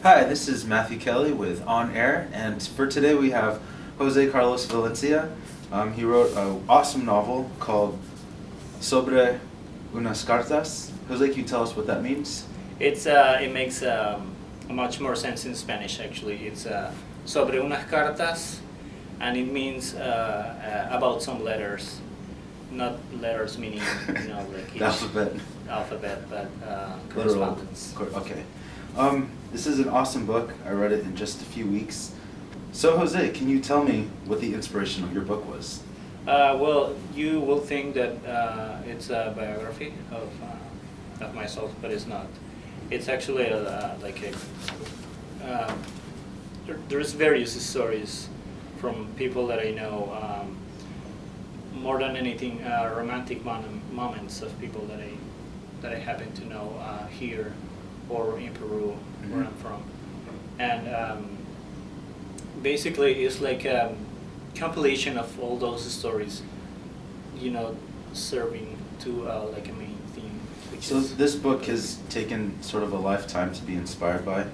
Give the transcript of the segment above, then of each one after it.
Hi, this is Matthew Kelly with On Air, and for today we have Jose Carlos Valencia. He wrote an awesome novel called Sobre unas cartas. Jose, can you tell us what that means? It makes much more sense in Spanish actually. It's sobre unas cartas, and it means about some letters, not letters meaning like The alphabet, but Literal. correspondence. Okay. This is an awesome book. I read it in just a few weeks. So, Jose, can you tell me what the inspiration of your book was? Well, you will think that it's a biography of myself, but it's not. It's actually there's various stories from people that I know. More than anything, romantic moments of people that I happen to know here or in Peru, where I'm from, and basically it's like a compilation of all those stories, serving to like a main theme. So this book has taken sort of a lifetime to be inspired by?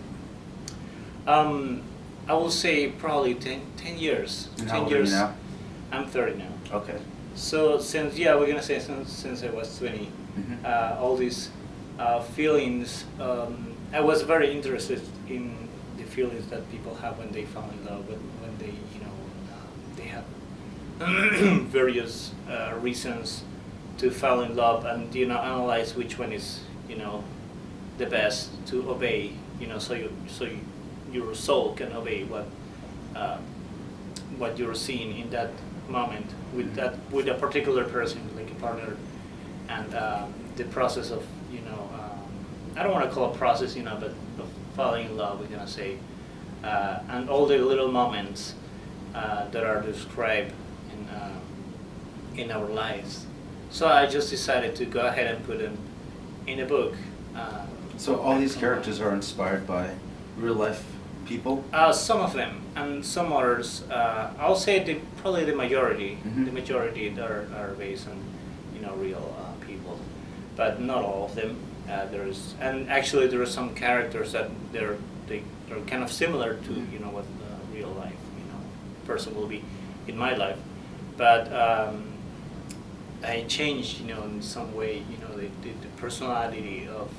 I will say probably 10 years. And 10 how old are you years. now? I'm 30 now. Okay. So we're gonna say since I was 20, all these feelings. I was very interested in the feelings that people have when they fall in love, when they they have various reasons to fall in love, and analyze which one is the best to obey. Your soul can obey what you're seeing in that moment with a particular person, like a partner, and the process of I don't want to call it process, but of falling in love, we're gonna say, and all the little moments that are described in our lives. So I just decided to go ahead and put them in a book. So all these characters are inspired by real life people? Some of them, and some others. I'll say probably the majority. The majority are based on real people, but not all of them. And actually there are some characters that they're kind of similar to what real life person will be in my life, but I changed in some way the personality of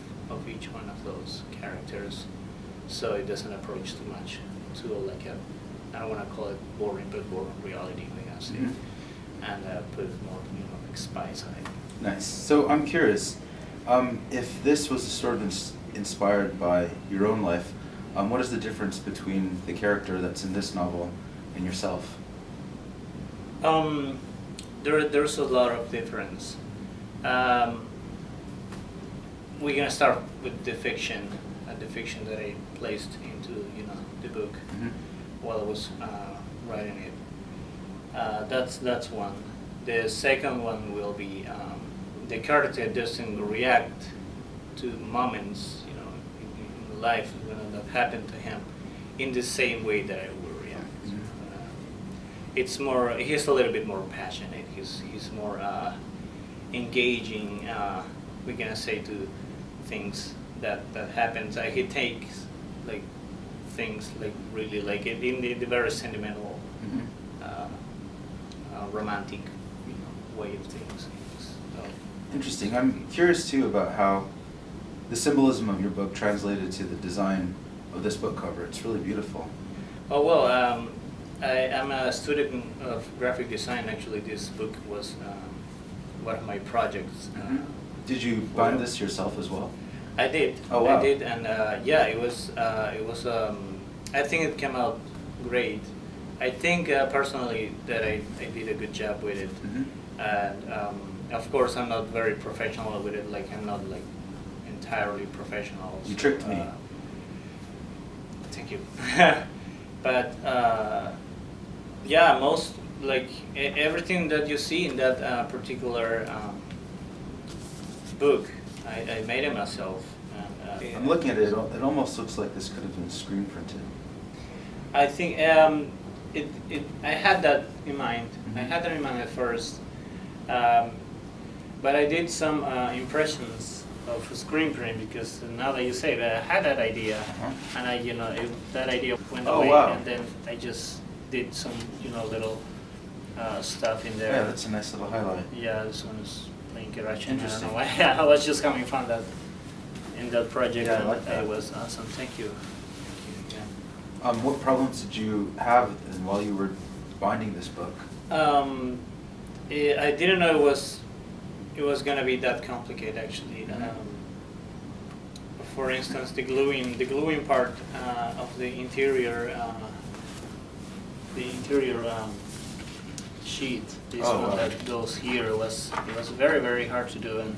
each one of those characters, so it doesn't approach too much to like I don't want to call it boring, but more reality, I guess, and put more like spice on it. Nice. So I'm curious, if this was sort of inspired by your own life, what is the difference between the character that's in this novel and yourself? There's a lot of difference. We're gonna start with the fiction that I placed into the book while I was writing it. That's one. The second one will be the character doesn't react to moments in life that happen to him in the same way that I will react. It's more. He's a little bit more passionate. He's more engaging. We're gonna say to things that happens. He takes like things like really like it in the very sentimental, romantic, way of things. So. Interesting. I'm curious too about how the symbolism of your book translated to the design of this book cover. It's really beautiful. Oh well, I'm a student of graphic design. Actually, this book was one of my projects. Did you bind this yourself as well? I did. Oh wow. I did, and it was. I think it came out great. I think personally that I did a good job with it, and of course I'm not very professional with it. Like I'm not like entirely professional. You tricked me. Thank you. But most like everything that you see in that particular book, I made it myself. And, I'm looking at it. It almost looks like this could have been screen printed. I think I had that in mind. I had that in mind at first, but I did some impressions of screen print, because now that you say it, I had that idea, and that idea went Oh, away, wow. and then I just did some little stuff in there. Yeah, that's a nice little highlight. Yeah, this one is playing Karachi. I don't Interesting. know why. I was just having fun in that project. Yeah, I and like that. It was awesome. Thank you. Yeah. What problems did you have while you were binding this book? I didn't know it was gonna be that complicated actually. For instance, the gluing part of the interior sheet, this Oh, one wow. that goes here, it was very, very hard to do, and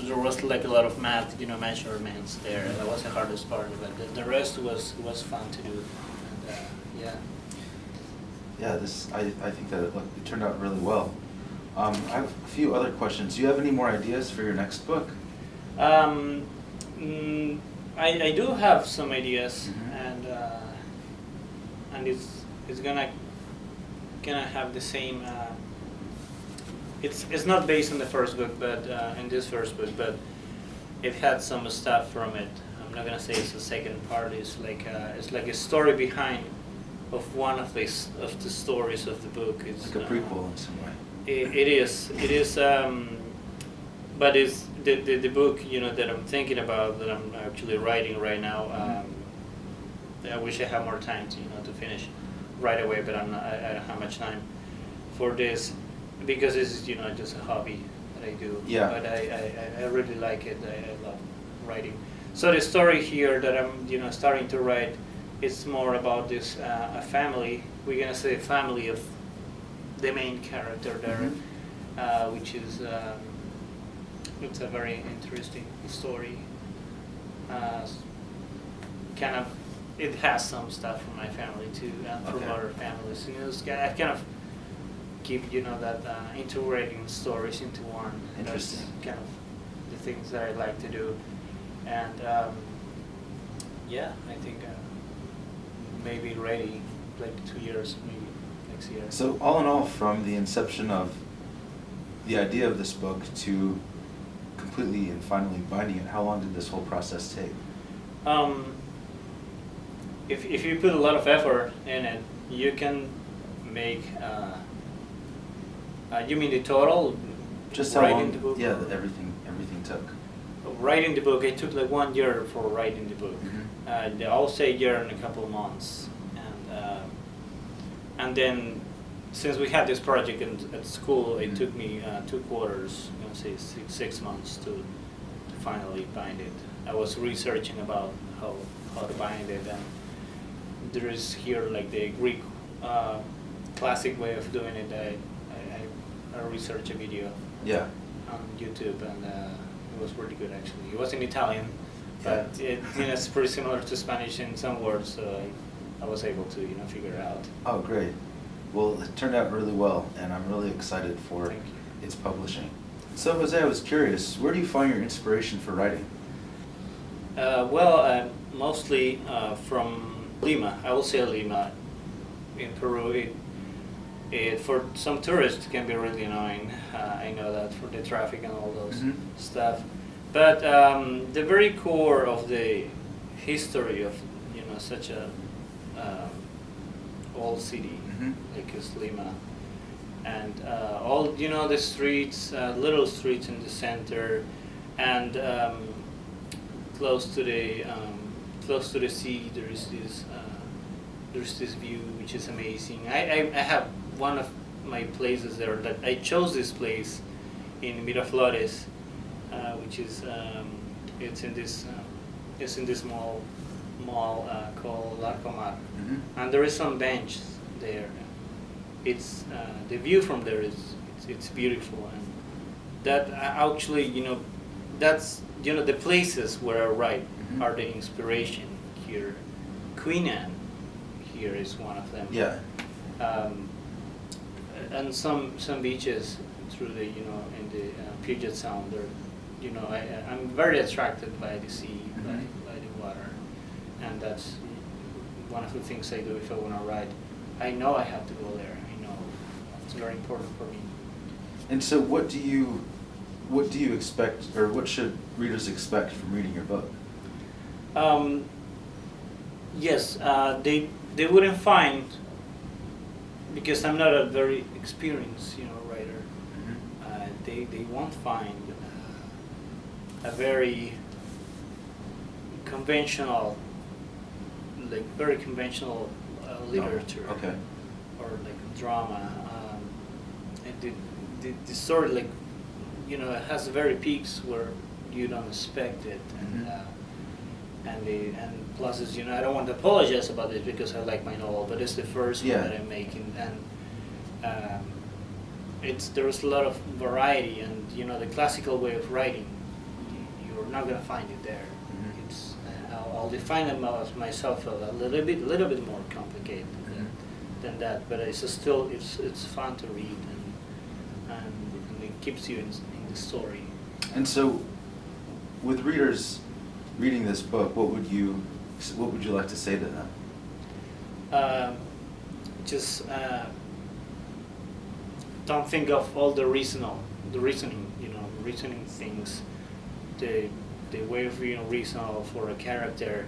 there was like a lot of math, measurements there. That was the hardest part of it. The rest was fun to do. And, yeah. Yeah, I think that it turned out really well. I have a few other questions. Do you have any more ideas for your next book? I do have some ideas, Mhm. and it's gonna have the same. It's not based on the first book, but in this first book, but it had some stuff from it. I'm not gonna say it's the second part. It's like a story behind of one of the stories of the book. It's Like a prequel in some way. It is, but it's the book that I'm thinking about, that I'm actually writing right now. I wish I had more time to finish right away, but I don't have much time for this, because this is just a hobby that I do. Yeah. But I really like it. I love writing. So the story here that I'm starting to write, it's more about this a family. We're gonna say a family of the main character there, which is it's a very interesting story. Kind of, it has some stuff from my family too, and from Okay. other families. I kind of keep that integrating stories into one. Interesting. That's kind of the things that I like to do, and yeah, I think maybe ready like 2 years, maybe next year. So all in all, from the inception of the idea of this book to completely and finally binding it, how long did this whole process take? If you put a lot of effort in it, you can make. You mean the total? Just how writing long? the book? Yeah, that everything took. Writing the book, it took like 1 year for writing the book. I'll say a year and a couple of months, and then since we had this project at school, it took me 2 quarters, say 6 months to finally bind it. I was researching about how to bind it, and there is here like the Greek classic way of doing it. I researched a video Yeah. on YouTube, and it was really good actually. It was in Italian, but it's pretty similar to Spanish in some words, so I was able to figure it out. Oh, great. Well, it turned out really well, and I'm really excited for Thank you. its publishing. So, Jose, I was curious, where do you find your inspiration for writing? Mostly from Lima. I will say Lima. In Peru, it for some tourists can be really annoying. I know that, for the traffic and all those stuff. But the very core of the history of such a old city like is Lima, and all the streets, little streets in the center, and close to the sea, there's this view which is amazing. I have one of my places there that I chose this place in Miraflores, which is it's in this mall called Larcomar, and there is some bench there. It's the view from there it's beautiful, and that actually that's the places where I write are the inspiration here. Queen Anne here is one of them. Yeah. And some beaches through the in the Puget Sound. I'm very attracted by the sea, by the water, and that's one of the things I do if I want to write. I know I have to go there. I know it's very important for me. And so what what do you expect, or what should readers expect from reading your book? Yes, they wouldn't find, because I'm not a very experienced, writer. They won't find a very conventional, very conventional literature. Okay. Or drama. And the story, it has very peaks where you don't expect it, and pluses. I don't want to apologize about this because I like my novel, but it's the first one that I'm making, and there's a lot of variety, and the classical way of writing, you're not gonna find it there. It's I'll define it myself a little bit more complicated than that, but it's still it's fun to read, and it keeps you in the story. And so, with readers reading this book, what would you like to say to them? Just don't think of all the reasoning things, the way of reasoning for a character.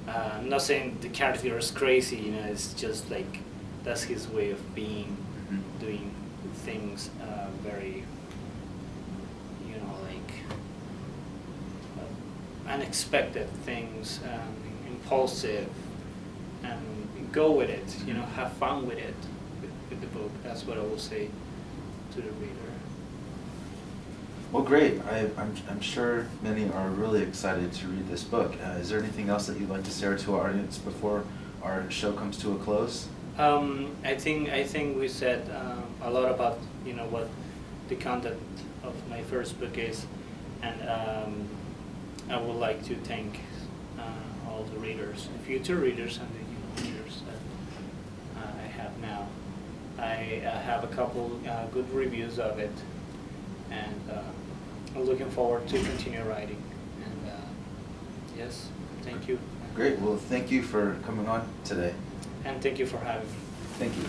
I'm not saying the character is crazy, it's just that's his way of being, doing things very, unexpected things, impulsive, and go with it, have fun with it, with the book. That's what I will say to the reader. Well, great. I'm sure many are really excited to read this book. Is there anything else that you'd like to share to our audience before our show comes to a close? I think we said a lot about what the content of my first book is, and I would like to thank all the readers, the future readers, and the readers that I have now. I have a couple good reviews of it, and I'm looking forward to continue writing. And yes, thank you. Great. Well, thank you for coming on today. And thank you for having me. Thank you.